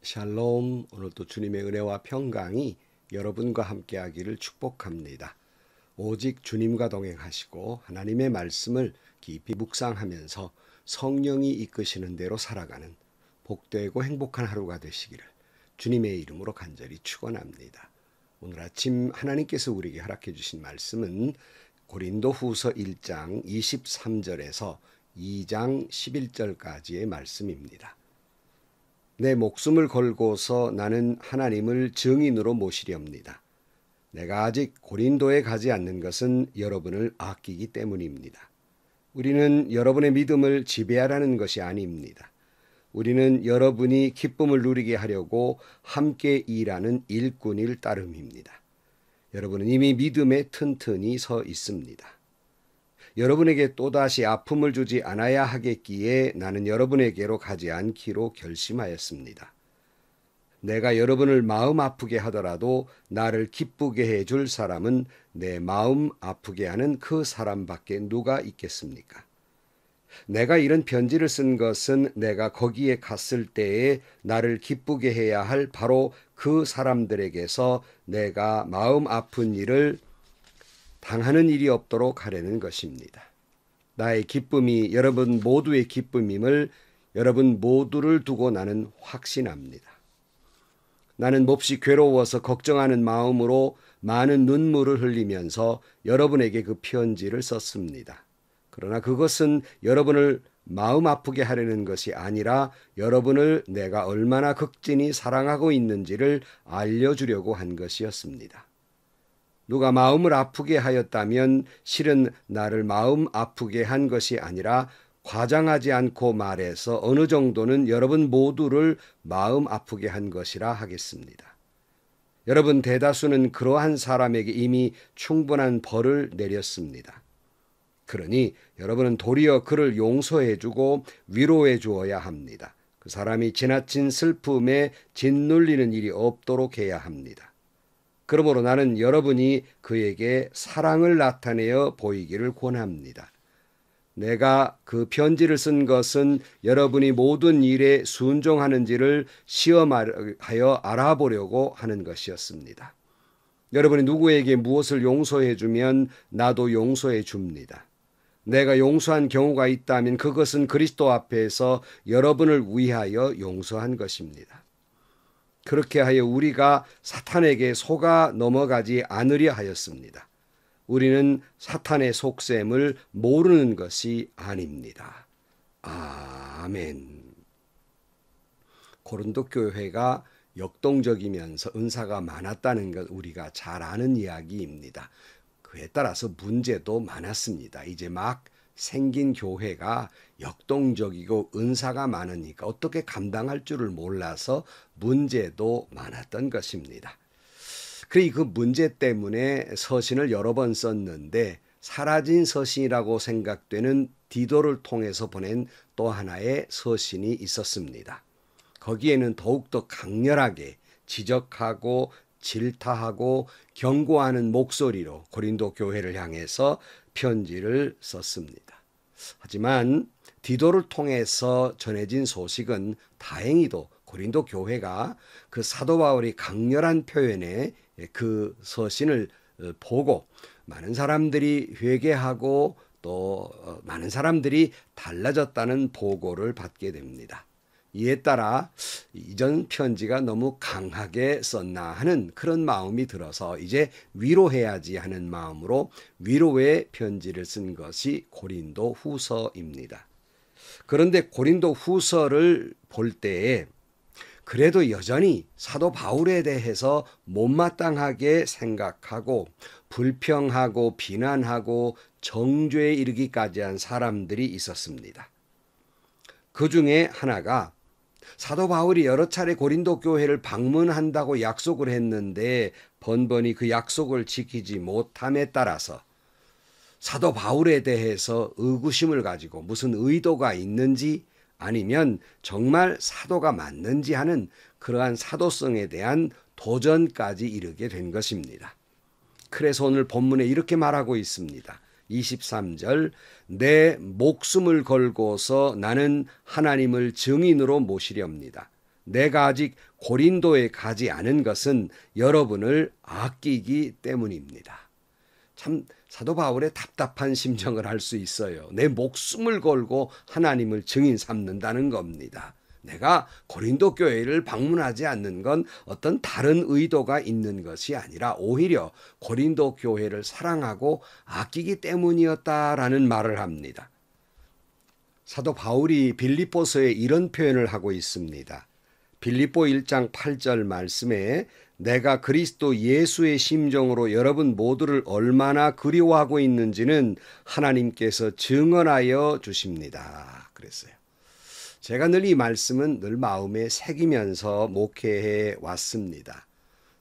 샬롬. 오늘도 주님의 은혜와 평강이 여러분과 함께하기를 축복합니다. 오직 주님과 동행하시고 하나님의 말씀을 깊이 묵상하면서 성령이 이끄시는 대로 살아가는 복되고 행복한 하루가 되시기를 주님의 이름으로 간절히 축원합니다. 오늘 아침 하나님께서 우리에게 허락해 주신 말씀은 고린도후서 1장 23절에서 2장 11절까지의 말씀입니다. 내 목숨을 걸고서 나는 하나님을 증인으로 모시렵니다. 내가 아직 고린도에 가지 않는 것은 여러분을 아끼기 때문입니다. 우리는 여러분의 믿음을 지배하라는 것이 아닙니다. 우리는 여러분이 기쁨을 누리게 하려고 함께 일하는 일꾼일 따름입니다. 여러분은 이미 믿음에 튼튼히 서 있습니다. 여러분에게 또다시 아픔을 주지 않아야 하겠기에 나는 여러분에게로 가지 않기로 결심하였습니다. 내가 여러분을 마음 아프게 하더라도 나를 기쁘게 해줄 사람은 내 마음 아프게 하는 그 사람밖에 누가 있겠습니까? 내가 이런 편지를 쓴 것은 내가 거기에 갔을 때에 나를 기쁘게 해야 할 바로 그 사람들에게서 내가 마음 아픈 일을 당하는 일이 없도록 하려는 것입니다. 나의 기쁨이 여러분 모두의 기쁨임을 여러분 모두를 두고 나는 확신합니다. 나는 몹시 괴로워서 걱정하는 마음으로 많은 눈물을 흘리면서 여러분에게 그 편지를 썼습니다. 그러나 그것은 여러분을 마음 아프게 하려는 것이 아니라 여러분을 내가 얼마나 극진히 사랑하고 있는지를 알려주려고 한 것이었습니다. 누가 마음을 아프게 하였다면 실은 나를 마음 아프게 한 것이 아니라 과장하지 않고 말해서 어느 정도는 여러분 모두를 마음 아프게 한 것이라 하겠습니다. 여러분 대다수는 그러한 사람에게 이미 충분한 벌을 내렸습니다. 그러니 여러분은 도리어 그를 용서해주고 위로해 주어야 합니다. 그 사람이 지나친 슬픔에 짓눌리는 일이 없도록 해야 합니다. 그러므로 나는 여러분이 그에게 사랑을 나타내어 보이기를 권합니다. 내가 그 편지를 쓴 것은 여러분이 모든 일에 순종하는지를 시험하여 알아보려고 하는 것이었습니다. 여러분이 누구에게 무엇을 용서해 주면 나도 용서해 줍니다. 내가 용서한 경우가 있다면 그것은 그리스도 앞에서 여러분을 위하여 용서한 것입니다. 그렇게 하여 우리가 사탄에게 속아 넘어가지 않으려 하였습니다. 우리는 사탄의 속셈을 모르는 것이 아닙니다. 아멘. 고린도 교회가 역동적이면서 은사가 많았다는 것 우리가 잘 아는 이야기입니다. 그에 따라서 문제도 많았습니다. 이제 막 생긴 교회가 역동적이고 은사가 많으니까 어떻게 감당할 줄을 몰라서 문제도 많았던 것입니다. 그 문제 때문에 서신을 여러 번 썼는데 사라진 서신이라고 생각되는 디도를 통해서 보낸 또 하나의 서신이 있었습니다. 거기에는 더욱더 강렬하게 지적하고 질타하고 경고하는 목소리로 고린도 교회를 향해서 편지를 썼습니다. 하지만 디도를 통해서 전해진 소식은 다행히도 고린도 교회가 그 사도 바울이 강렬한 표현에 그 서신을 보고 많은 사람들이 회개하고 또 많은 사람들이 달라졌다는 보고를 받게 됩니다. 이에 따라 이전 편지가 너무 강하게 썼나 하는 그런 마음이 들어서 이제 위로해야지 하는 마음으로 위로의 편지를 쓴 것이 고린도 후서입니다. 그런데 고린도 후서를 볼 때에 그래도 여전히 사도 바울에 대해서 못마땅하게 생각하고 불평하고 비난하고 정죄에 이르기까지 한 사람들이 있었습니다. 그 중에 하나가 사도 바울이 여러 차례 고린도 교회를 방문한다고 약속을 했는데 번번이 그 약속을 지키지 못함에 따라서 사도 바울에 대해서 의구심을 가지고 무슨 의도가 있는지 아니면 정말 사도가 맞는지 하는 그러한 사도성에 대한 도전까지 이르게 된 것입니다. 그래서 오늘 본문에 이렇게 말하고 있습니다. 23절 내 목숨을 걸고서 나는 하나님을 증인으로 모시렵니다. 내가 아직 고린도에 가지 않은 것은 여러분을 아끼기 때문입니다. 참 사도 바울의 답답한 심정을 알 수 있어요. 내 목숨을 걸고 하나님을 증인 삼는다는 겁니다. 내가 고린도 교회를 방문하지 않는 건 어떤 다른 의도가 있는 것이 아니라 오히려 고린도 교회를 사랑하고 아끼기 때문이었다라는 말을 합니다. 사도 바울이 빌립보서에 이런 표현을 하고 있습니다. 빌립보 1장 8절 말씀에 내가 그리스도 예수의 심정으로 여러분 모두를 얼마나 그리워하고 있는지는 하나님께서 증언하여 주십니다. 그랬어요. 제가 늘 이 말씀은 늘 마음에 새기면서 목회해 왔습니다.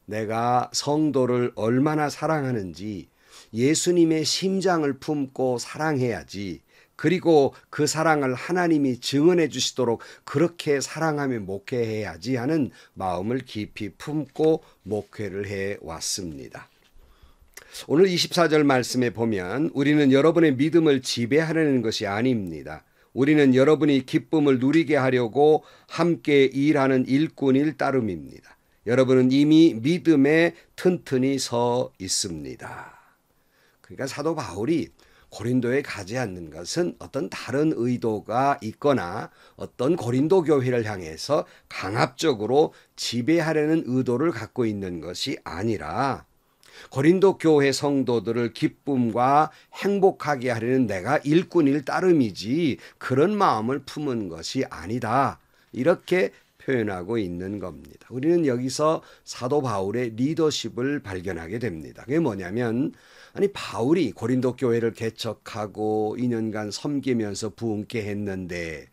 내가 성도를 얼마나 사랑하는지 예수님의 심장을 품고 사랑해야지. 그리고 그 사랑을 하나님이 증언해 주시도록 그렇게 사랑하며 목회해야지 하는 마음을 깊이 품고 목회를 해 왔습니다. 오늘 24절 말씀에 보면 우리는 여러분의 믿음을 지배하려는 것이 아닙니다. 우리는 여러분이 기쁨을 누리게 하려고 함께 일하는 일꾼일 따름입니다. 여러분은 이미 믿음에 튼튼히 서 있습니다. 그러니까 사도 바울이 고린도에 가지 않는 것은 어떤 다른 의도가 있거나 어떤 고린도 교회를 향해서 강압적으로 지배하려는 의도를 갖고 있는 것이 아니라 고린도 교회 성도들을 기쁨과 행복하게 하려는 내가 일꾼일 따름이지 그런 마음을 품은 것이 아니다. 이렇게 표현하고 있는 겁니다. 우리는 여기서 사도 바울의 리더십을 발견하게 됩니다. 그게 뭐냐면 바울이 고린도 교회를 개척하고 2년간 섬기면서 부흥케 했는데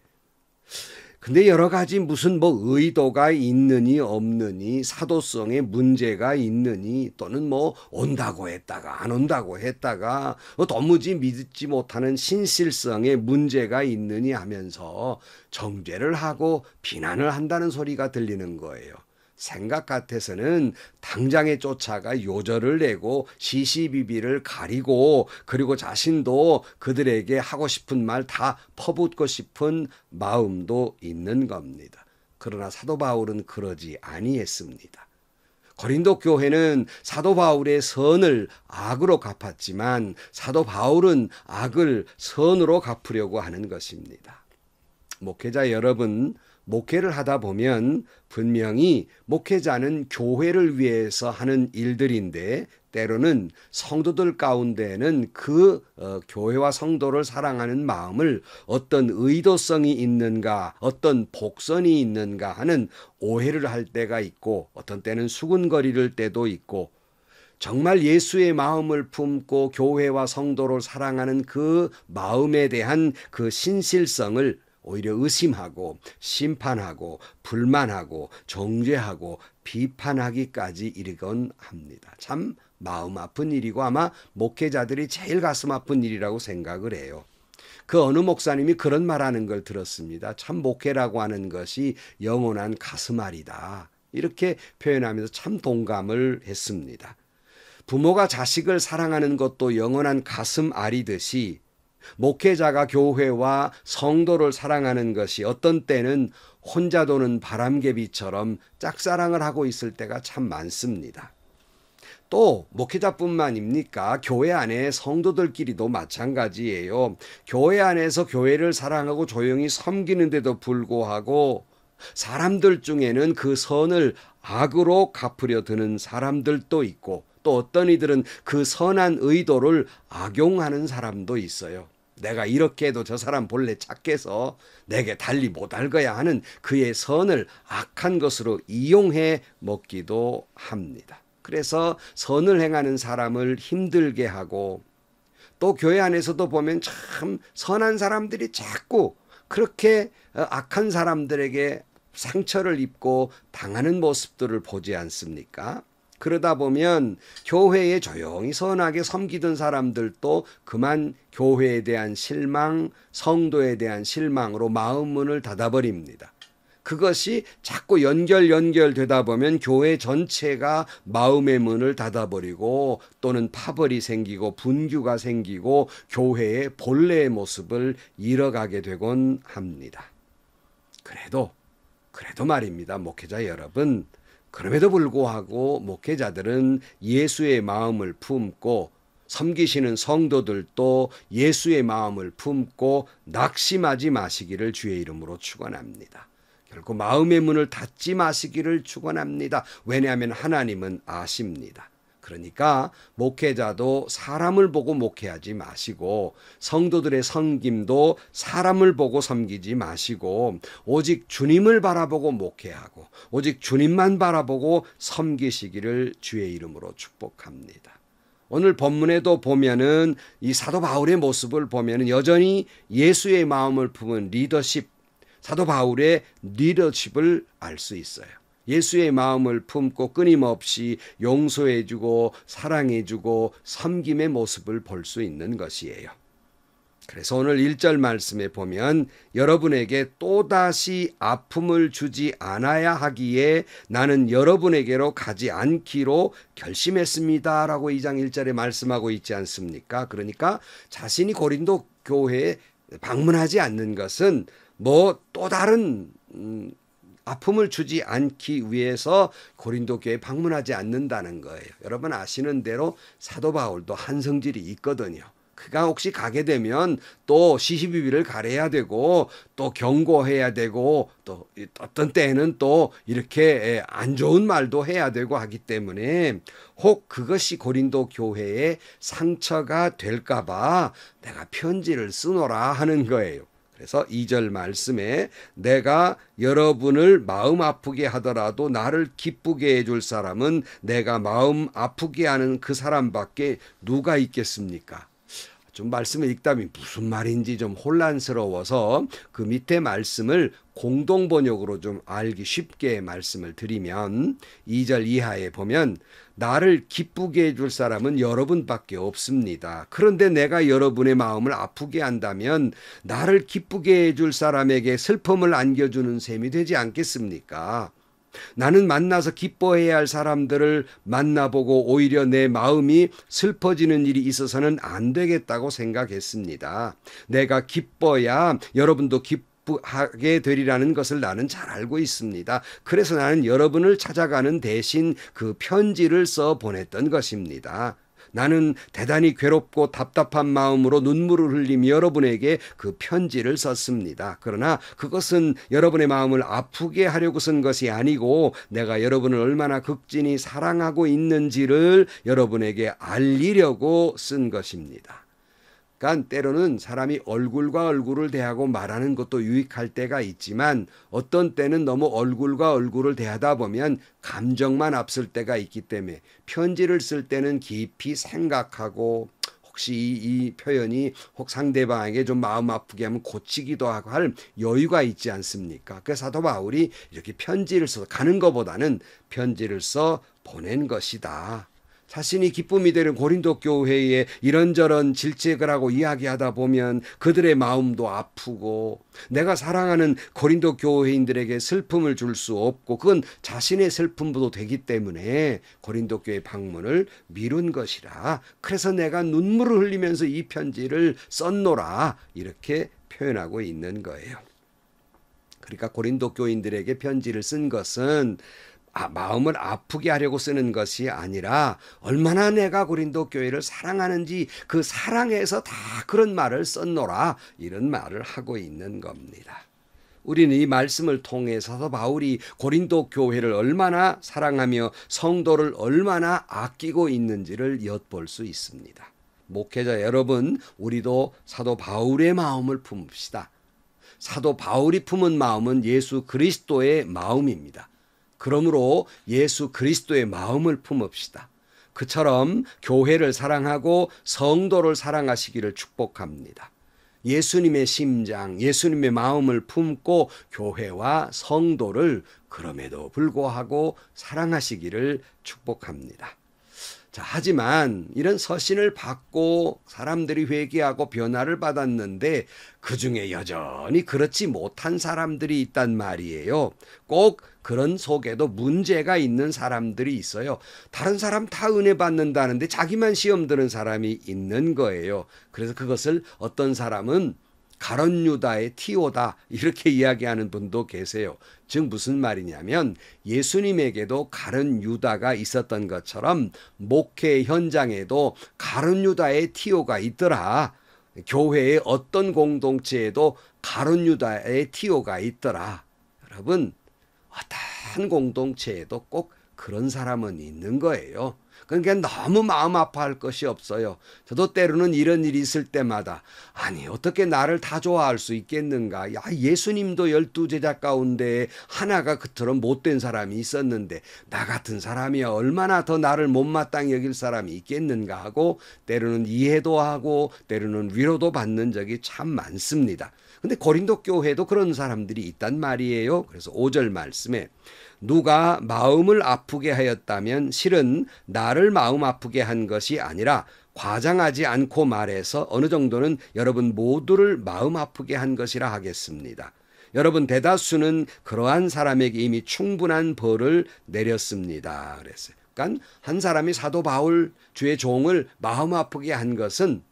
근데 여러 가지 무슨 의도가 있느니 없느니 사도성에 문제가 있느니 또는 온다고 했다가 안 온다고 했다가 도무지 믿지 못하는 신실성에 문제가 있느니 하면서 정죄를 하고 비난을 한다는 소리가 들리는 거예요. 생각 같아서는 당장에 쫓아가 요절을 내고 시시비비를 가리고 그리고 자신도 그들에게 하고 싶은 말 다 퍼붓고 싶은 마음도 있는 겁니다. 그러나 사도 바울은 그러지 아니했습니다. 고린도 교회는 사도 바울의 선을 악으로 갚았지만 사도 바울은 악을 선으로 갚으려고 하는 것입니다. 목회자 여러분, 목회를 하다 보면 분명히 목회자는 교회를 위해서 하는 일들인데 때로는 성도들 가운데는 그 교회와 성도를 사랑하는 마음을 어떤 의도성이 있는가, 어떤 복선이 있는가 하는 오해를 할 때가 있고 어떤 때는 수군거릴 때도 있고 정말 예수의 마음을 품고 교회와 성도를 사랑하는 그 마음에 대한 그 신실성을 오히려 의심하고 심판하고 불만하고 정죄하고 비판하기까지 이르곤 합니다. 참 마음 아픈 일이고 아마 목회자들이 제일 가슴 아픈 일이라고 생각을 해요. 그 어느 목사님이 그런 말하는 걸 들었습니다. 참 목회라고 하는 것이 영원한 가슴앓이다. 이렇게 표현하면서 참 동감을 했습니다. 부모가 자식을 사랑하는 것도 영원한 가슴앓이듯이 목회자가 교회와 성도를 사랑하는 것이 어떤 때는 혼자 도는 바람개비처럼 짝사랑을 하고 있을 때가 참 많습니다. 또 목회자뿐만입니까? 교회 안에 성도들끼리도 마찬가지예요. 교회 안에서 교회를 사랑하고 조용히 섬기는데도 불구하고 사람들 중에는 그 선을 악으로 갚으려 드는 사람들도 있고 또 어떤 이들은 그 선한 의도를 악용하는 사람도 있어요. 내가 이렇게 해도 저 사람 본래 착해서 내게 달리 못할 거야 하는 그의 선을 악한 것으로 이용해 먹기도 합니다. 그래서 선을 행하는 사람을 힘들게 하고 또 교회 안에서도 보면 참 선한 사람들이 자꾸 그렇게 악한 사람들에게 상처를 입고 당하는 모습들을 보지 않습니까? 그러다 보면 교회에 조용히 선하게 섬기던 사람들도 그만 교회에 대한 실망, 성도에 대한 실망으로 마음 문을 닫아버립니다. 그것이 자꾸 연결되다 보면 교회 전체가 마음의 문을 닫아버리고 또는 파벌이 생기고 분규가 생기고 교회의 본래의 모습을 잃어가게 되곤 합니다. 그래도 그래도 말입니다, 목회자 여러분. 그럼에도 불구하고 목회자들은 예수의 마음을 품고 섬기시는 성도들도 예수의 마음을 품고 낙심하지 마시기를 주의 이름으로 축원합니다. 결국 마음의 문을 닫지 마시기를 축원합니다. 왜냐하면 하나님은 아십니다. 그러니까 목회자도 사람을 보고 목회하지 마시고 성도들의 섬김도 사람을 보고 섬기지 마시고 오직 주님을 바라보고 목회하고 오직 주님만 바라보고 섬기시기를 주의 이름으로 축복합니다. 오늘 본문에도 보면은 이 사도 바울의 모습을 보면은 여전히 예수의 마음을 품은 리더십, 사도 바울의 리더십을 알 수 있어요. 예수의 마음을 품고 끊임없이 용서해주고 사랑해주고 섬김의 모습을 볼 수 있는 것이에요. 그래서 오늘 1절 말씀에 보면 여러분에게 또다시 아픔을 주지 않아야 하기에 나는 여러분에게로 가지 않기로 결심했습니다. 라고 2장 1절에 말씀하고 있지 않습니까? 그러니까 자신이 고린도 교회에 방문하지 않는 것은 뭐 또 다른 아픔을 주지 않기 위해서 고린도 교회에 방문하지 않는다는 거예요. 여러분 아시는 대로 사도 바울도 한 성질이 있거든요. 그가 혹시 가게 되면 또 시시비비를 가려야 되고 또 경고해야 되고 또 어떤 때에는 또 이렇게 안 좋은 말도 해야 되고 하기 때문에 혹 그것이 고린도 교회에 상처가 될까 봐 내가 편지를 쓰노라 하는 거예요. 그래서 2절 말씀에 내가 여러분을 마음 아프게 하더라도 나를 기쁘게 해줄 사람은 내가 마음 아프게 하는 그 사람밖에 누가 있겠습니까? 좀 말씀을 읽다 보면 무슨 말인지 좀 혼란스러워서 그 밑에 말씀을 공동 번역으로 좀 알기 쉽게 말씀을 드리면 2절 이하에 보면 나를 기쁘게 해줄 사람은 여러분밖에 없습니다. 그런데 내가 여러분의 마음을 아프게 한다면 나를 기쁘게 해줄 사람에게 슬픔을 안겨주는 셈이 되지 않겠습니까? 나는 만나서 기뻐해야 할 사람들을 만나보고 오히려 내 마음이 슬퍼지는 일이 있어서는 안 되겠다고 생각했습니다. 내가 기뻐야 여러분도 기뻐하게 되리라는 것을 나는 잘 알고 있습니다. 그래서 나는 여러분을 찾아가는 대신 그 편지를 써 보냈던 것입니다. 나는 대단히 괴롭고 답답한 마음으로 눈물을 흘리며 여러분에게 그 편지를 썼습니다. 그러나 그것은 여러분의 마음을 아프게 하려고 쓴 것이 아니고 내가 여러분을 얼마나 극진히 사랑하고 있는지를 여러분에게 알리려고 쓴 것입니다. 그러니까 때로는 사람이 얼굴과 얼굴을 대하고 말하는 것도 유익할 때가 있지만 어떤 때는 너무 얼굴과 얼굴을 대하다 보면 감정만 앞설 때가 있기 때문에 편지를 쓸 때는 깊이 생각하고 혹시 이 표현이 혹 상대방에게 좀 마음 아프게 하면 고치기도 하고 할 여유가 있지 않습니까? 그래서 사도 바울이 이렇게 편지를 써 가는 것보다는 편지를 써 보낸 것이다. 자신이 기쁨이 되는 고린도 교회에 이런저런 질책을 하고 이야기하다 보면 그들의 마음도 아프고 내가 사랑하는 고린도 교회인들에게 슬픔을 줄 수 없고 그건 자신의 슬픔도 되기 때문에 고린도 교회 방문을 미룬 것이라. 그래서 내가 눈물을 흘리면서 이 편지를 썼노라 이렇게 표현하고 있는 거예요. 그러니까 고린도 교인들에게 편지를 쓴 것은 마음을 아프게 하려고 쓰는 것이 아니라 얼마나 내가 고린도 교회를 사랑하는지 그 사랑에서 다 그런 말을 썼노라 이런 말을 하고 있는 겁니다. 우리는 이 말씀을 통해서 바울이 고린도 교회를 얼마나 사랑하며 성도를 얼마나 아끼고 있는지를 엿볼 수 있습니다. 목회자 여러분, 우리도 사도 바울의 마음을 품읍시다. 사도 바울이 품은 마음은 예수 그리스도의 마음입니다. 그러므로 예수 그리스도의 마음을 품읍시다. 그처럼 교회를 사랑하고 성도를 사랑하시기를 축복합니다. 예수님의 심장, 예수님의 마음을 품고 교회와 성도를 그럼에도 불구하고 사랑하시기를 축복합니다. 자, 하지만 이런 서신을 받고 사람들이 회개하고 변화를 받았는데 그중에 여전히 그렇지 못한 사람들이 있단 말이에요. 꼭 그런 속에도 문제가 있는 사람들이 있어요. 다른 사람 다 은혜 받는다는데 자기만 시험 드는 사람이 있는 거예요. 그래서 그것을 어떤 사람은 가룟 유다의 티오다 이렇게 이야기하는 분도 계세요. 즉 무슨 말이냐면 예수님에게도 가룟 유다가 있었던 것처럼 목회 현장에도 가룟 유다의 티오가 있더라. 교회의 어떤 공동체에도 가룟 유다의 티오가 있더라. 여러분, 어떤 공동체에도 꼭 그런 사람은 있는 거예요. 그러니까 너무 마음 아파할 것이 없어요. 저도 때로는 이런 일이 있을 때마다 아니 어떻게 나를 다 좋아할 수 있겠는가. 야, 예수님도 12제자 가운데 하나가 그처럼 못된 사람이 있었는데 나 같은 사람이야 얼마나 더 나를 못마땅히 여길 사람이 있겠는가 하고 때로는 이해도 하고 때로는 위로도 받는 적이 참 많습니다. 근데 고린도 교회도 그런 사람들이 있단 말이에요. 그래서 5절 말씀에 누가 마음을 아프게 하였다면 실은 나를 마음 아프게 한 것이 아니라 과장하지 않고 말해서 어느 정도는 여러분 모두를 마음 아프게 한 것이라 하겠습니다. 여러분 대다수는 그러한 사람에게 이미 충분한 벌을 내렸습니다. 그랬어요. 그러니까 한 사람이 사도 바울 주의 종을 마음 아프게 한 것은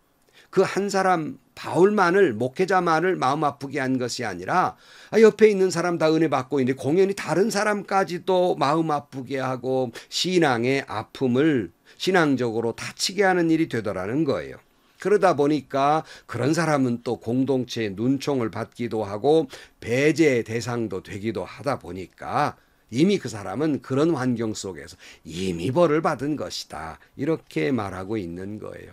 그 한 사람 바울만을 목회자만을 마음 아프게 한 것이 아니라 옆에 있는 사람 다 은혜 받고 있는데 공연히 다른 사람까지도 마음 아프게 하고 신앙의 아픔을 신앙적으로 다치게 하는 일이 되더라는 거예요. 그러다 보니까 그런 사람은 또 공동체의 눈총을 받기도 하고 배제의 대상도 되기도 하다 보니까 이미 그 사람은 그런 환경 속에서 이미 벌을 받은 것이다. 이렇게 말하고 있는 거예요.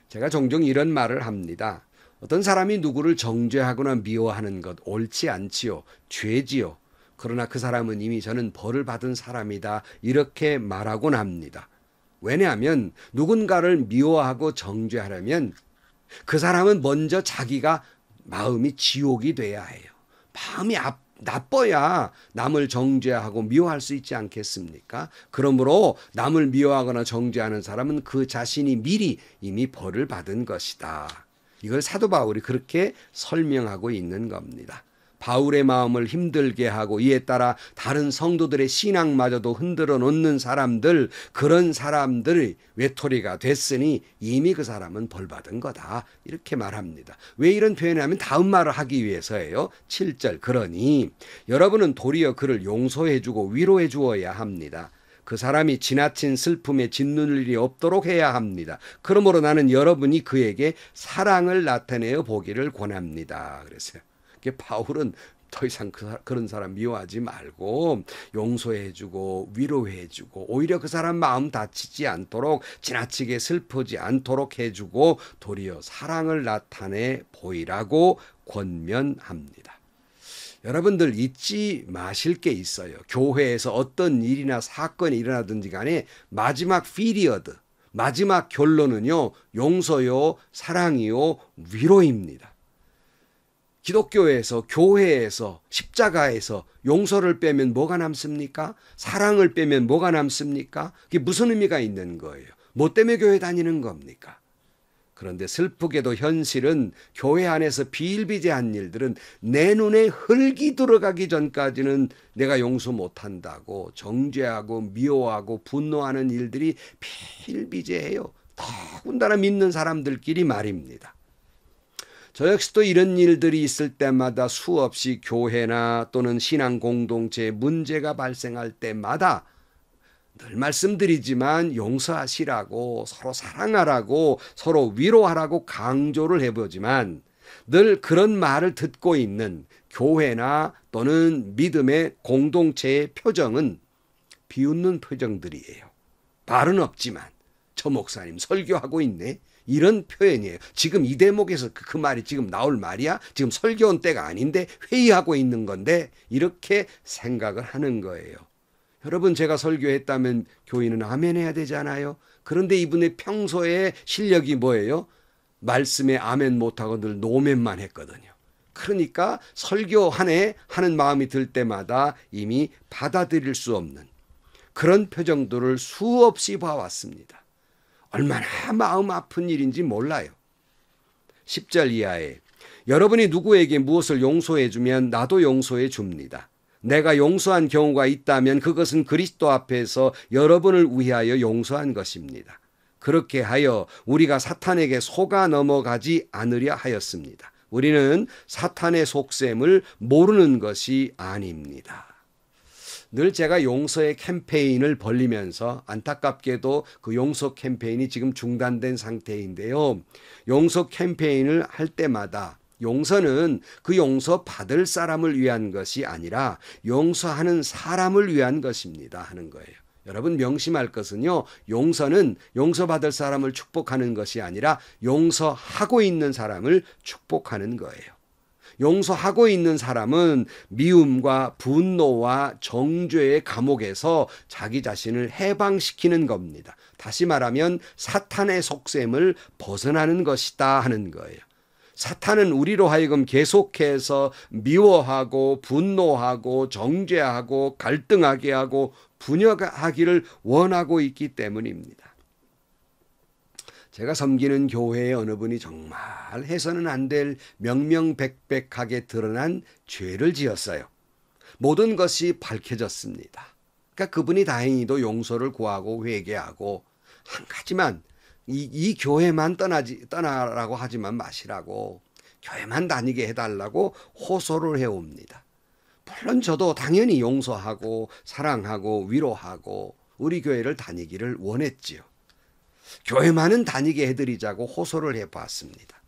제가 종종 이런 말을 합니다. 어떤 사람이 누구를 정죄하거나 미워하는 것 옳지 않지요. 죄지요. 그러나 그 사람은 이미 저는 벌을 받은 사람이다. 이렇게 말하곤 합니다. 왜냐하면 누군가를 미워하고 정죄하려면 그 사람은 먼저 자기가 마음이 지옥이 돼야 해요. 마음이 나빠야 남을 정죄하고 미워할 수 있지 않겠습니까? 그러므로 남을 미워하거나 정죄하는 사람은 그 자신이 미리 이미 벌을 받은 것이다. 이걸 사도 바울이 그렇게 설명하고 있는 겁니다. 바울의 마음을 힘들게 하고 이에 따라 다른 성도들의 신앙마저도 흔들어 놓는 사람들, 그런 사람들의 외톨이가 됐으니 이미 그 사람은 벌받은 거다. 이렇게 말합니다. 왜 이런 표현을 하면 다음 말을 하기 위해서예요. 7절 그러니 여러분은 도리어 그를 용서해 주고 위로해 주어야 합니다. 그 사람이 지나친 슬픔에 짓눌 일이 없도록 해야 합니다. 그러므로 나는 여러분이 그에게 사랑을 나타내어 보기를 권합니다. 그랬어요. 바울은 더 이상 그런 사람 미워하지 말고 용서해주고 위로해주고 오히려 그 사람 마음 다치지 않도록 지나치게 슬프지 않도록 해주고 도리어 사랑을 나타내 보이라고 권면합니다. 여러분들 잊지 마실 게 있어요. 교회에서 어떤 일이나 사건이 일어나든지 간에 마지막 피리어드, 마지막 결론은요, 용서요, 사랑이요, 위로입니다. 기독교에서, 교회에서, 십자가에서 용서를 빼면 뭐가 남습니까? 사랑을 빼면 뭐가 남습니까? 그게 무슨 의미가 있는 거예요? 뭐 때문에 교회 다니는 겁니까? 그런데 슬프게도 현실은 교회 안에서 비일비재한 일들은 내 눈에 흙이 들어가기 전까지는 내가 용서 못한다고 정죄하고 미워하고 분노하는 일들이 비일비재해요. 더군다나 믿는 사람들끼리 말입니다. 저 역시도 이런 일들이 있을 때마다 수없이 교회나 또는 신앙 공동체에 문제가 발생할 때마다 늘 말씀드리지만 용서하시라고 서로 사랑하라고 서로 위로하라고 강조를 해보지만 늘 그런 말을 듣고 있는 교회나 또는 믿음의 공동체의 표정은 비웃는 표정들이에요. 말은 없지만 저 목사님 설교하고 있네. 이런 표현이에요. 지금 이 대목에서 그 말이 지금 나올 말이야? 지금 설교 온 때가 아닌데 회의하고 있는 건데 이렇게 생각을 하는 거예요. 여러분 제가 설교했다면 교인은 아멘 해야 되잖아요. 그런데 이분의 평소에 실력이 뭐예요? 말씀에 아멘 못하고 늘 노멘만 했거든요. 그러니까 설교 한 해 하는 마음이 들 때마다 이미 받아들일 수 없는 그런 표정들을 수없이 봐왔습니다. 얼마나 마음 아픈 일인지 몰라요. 10절 이하에 여러분이 누구에게 무엇을 용서해 주면 나도 용서해 줍니다. 내가 용서한 경우가 있다면 그것은 그리스도 앞에서 여러분을 위하여 용서한 것입니다. 그렇게 하여 우리가 사탄에게 속아 넘어가지 않으려 하였습니다. 우리는 사탄의 속셈을 모르는 것이 아닙니다. 늘 제가 용서의 캠페인을 벌리면서 안타깝게도 그 용서 캠페인이 지금 중단된 상태인데요. 용서 캠페인을 할 때마다 용서는 그 용서 받을 사람을 위한 것이 아니라 용서하는 사람을 위한 것입니다 하는 거예요. 여러분 명심할 것은요. 용서는 용서받을 사람을 축복하는 것이 아니라 용서하고 있는 사람을 축복하는 거예요. 용서하고 있는 사람은 미움과 분노와 정죄의 감옥에서 자기 자신을 해방시키는 겁니다. 다시 말하면 사탄의 속셈을 벗어나는 것이다 하는 거예요. 사탄은 우리로 하여금 계속해서 미워하고 분노하고 정죄하고 갈등하게 하고 분열하기를 원하고 있기 때문입니다. 제가 섬기는 교회의 어느 분이 정말 해서는 안 될 명명백백하게 드러난 죄를 지었어요. 모든 것이 밝혀졌습니다. 그러니까 그분이 다행히도 용서를 구하고 회개하고 한 가지만 이 교회만 떠나라고 하지만 마시라고 교회만 다니게 해달라고 호소를 해옵니다. 물론 저도 당연히 용서하고 사랑하고 위로하고 우리 교회를 다니기를 원했지요. 교회만은 다니게 해드리자고 호소를 해봤습니다.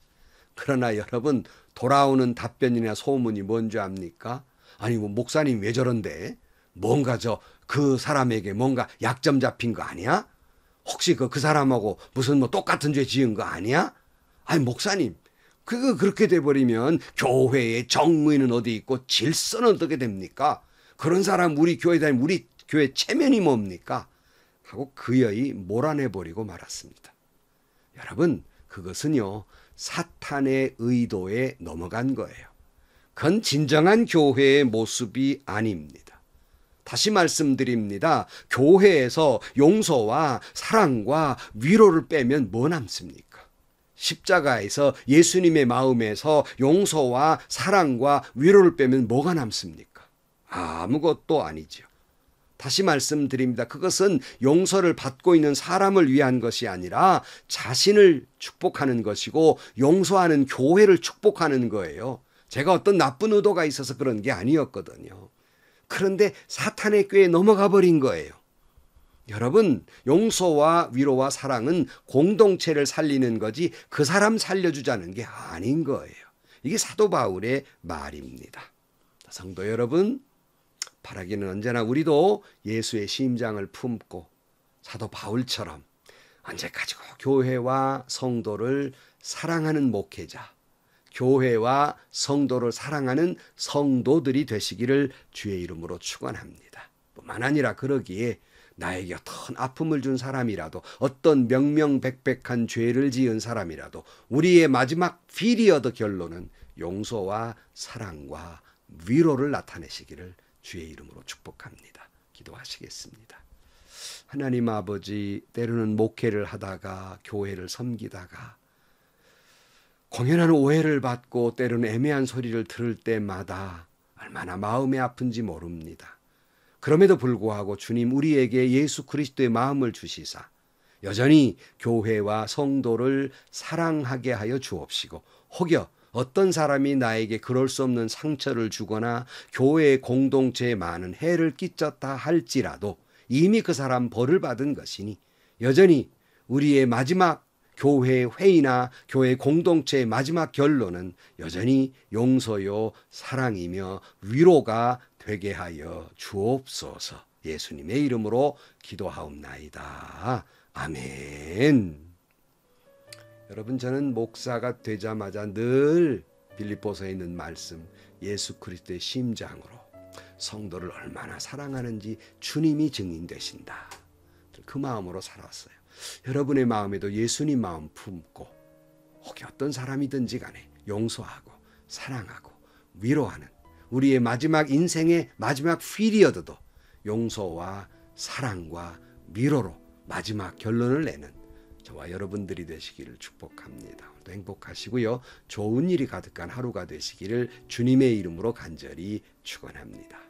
그러나 여러분 돌아오는 답변이나 소문이 뭔지 압니까? 아니 뭐 목사님 왜 저런데? 뭔가 그 사람에게 뭔가 약점 잡힌 거 아니야? 혹시 그 사람하고 무슨 뭐 똑같은 죄 지은 거 아니야? 아니 목사님 그렇게 돼버리면 교회의 정의는 어디 있고 질서는 어떻게 됩니까? 그런 사람 우리 교회 다니면 우리 교회 체면이 뭡니까? 하고 그여이 몰아내버리고 말았습니다. 여러분 그것은요 사탄의 의도에 넘어간 거예요. 그건 진정한 교회의 모습이 아닙니다. 다시 말씀드립니다. 교회에서 용서와 사랑과 위로를 빼면 뭐 남습니까? 십자가에서 예수님의 마음에서 용서와 사랑과 위로를 빼면 뭐가 남습니까? 아무것도 아니죠. 다시 말씀드립니다. 그것은 용서를 받고 있는 사람을 위한 것이 아니라 자신을 축복하는 것이고 용서하는 교회를 축복하는 거예요. 제가 어떤 나쁜 의도가 있어서 그런 게 아니었거든요. 그런데 사탄의 꾀에 넘어가 버린 거예요. 여러분 용서와 위로와 사랑은 공동체를 살리는 거지 그 사람 살려주자는 게 아닌 거예요. 이게 사도 바울의 말입니다. 성도 여러분 바라기는 언제나 우리도 예수의 심장을 품고 사도 바울처럼 언제까지고 교회와 성도를 사랑하는 목회자, 교회와 성도를 사랑하는 성도들이 되시기를 주의 이름으로 축원합니다. 뿐만 아니라 그러기에 나에게 어떤 아픔을 준 사람이라도 어떤 명명백백한 죄를 지은 사람이라도 우리의 마지막 피리어드 결론은 용서와 사랑과 위로를 나타내시기를 주의 이름으로 축복합니다. 기도하시겠습니다. 하나님 아버지 때로는 목회를 하다가 교회를 섬기다가 공연한 오해를 받고 때로는 애매한 소리를 들을 때마다 얼마나 마음이 아픈지 모릅니다. 그럼에도 불구하고 주님 우리에게 예수 그리스도의 마음을 주시사 여전히 교회와 성도를 사랑하게 하여 주옵시고 혹여 어떤 사람이 나에게 그럴 수 없는 상처를 주거나 교회 공동체에 많은 해를 끼쳤다 할지라도 이미 그 사람 벌을 받은 것이니 여전히 우리의 마지막 교회 회의나 교회 공동체의 마지막 결론은 여전히 용서요 사랑이며 위로가 되게 하여 주옵소서. 예수님의 이름으로 기도하옵나이다. 아멘. 여러분 저는 목사가 되자마자 늘 빌립보서에 있는 말씀 예수 그리스도의 심장으로 성도를 얼마나 사랑하는지 주님이 증인되신다. 그 마음으로 살았어요. 여러분의 마음에도 예수님 마음 품고 혹시 어떤 사람이든지 간에 용서하고 사랑하고 위로하는 우리의 마지막 인생의 마지막 피리어드도 용서와 사랑과 위로로 마지막 결론을 내는 저와 여러분들이 되시기를 축복합니다. 오늘도 행복하시고요. 좋은 일이 가득한 하루가 되시기를 주님의 이름으로 간절히 축원합니다.